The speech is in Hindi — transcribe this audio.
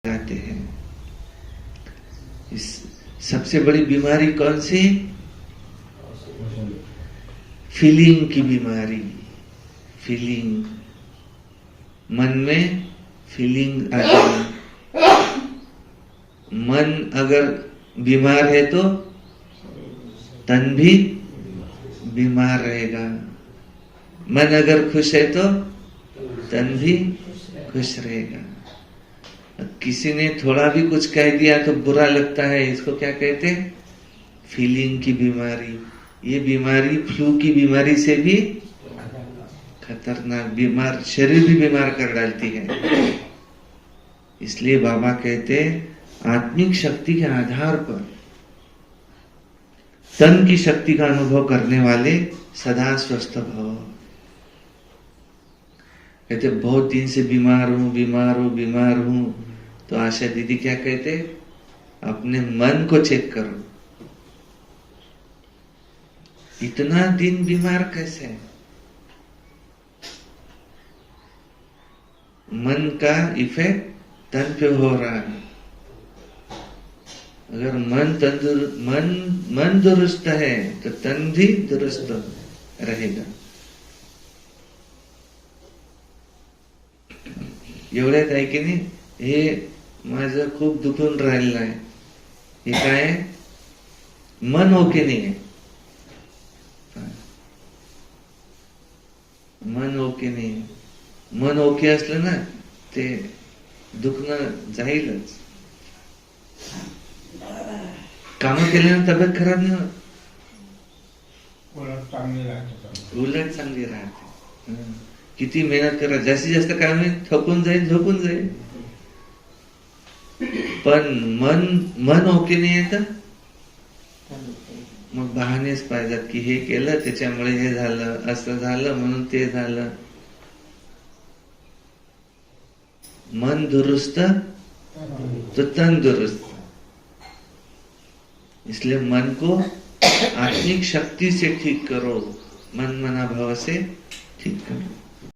जाते हैं। इस सबसे बड़ी बीमारी कौन सी? फीलिंग की बीमारी। फीलिंग, मन में फीलिंग आ जाए। मन अगर बीमार है तो तन भी बीमार रहेगा। मन अगर खुश है तो तन भी खुश रहेगा। किसी ने थोड़ा भी कुछ कह दिया तो बुरा लगता है, इसको क्या कहते हैं? फीलिंग की बीमारी। ये बीमारी फ्लू की बीमारी से भी खतरनाक, बीमार शरीर भी बीमार कर डालती है। इसलिए बाबा कहते आत्मिक शक्ति के आधार पर तन की शक्ति का अनुभव करने वाले सदा स्वस्थ भव। कहते बहुत दिन से बीमार हूं। तो आशा दीदी क्या कहते? अपने मन को चेक करो, इतना दिन बीमार कैसे है? मन का इफेक्ट तन पे हो रहा है। अगर मन दुरुस्त है तो तन भी दुरुस्त रहेगा। एवढ्यात आहे की नाही, हे माझं खूप दुखून राहिलेलं आहे, हे काय आहे? मन ओके नाही आहे. मन ओके नाही आहे. मन ओके असलं ना ते दुखणं जाईलच. काम केल्यानं तब्येत खराब नाही होत, उलट चांगली राहते. किती मेहनत करा, जास्तीत जास्त काम थकून जाईल, झोपून जाईल. पण मन ओके नाही आहे तर मग बहानेच पाहिजेत की हे केलं त्याच्यामुळे हे झालं, असं झालं म्हणून ते झालं. मन दुरुस्त तो तन दुरुस्त. इसलिए मन को आत्मिक शक्ति से ठीक करो, मन मना भाव से ठीक करो.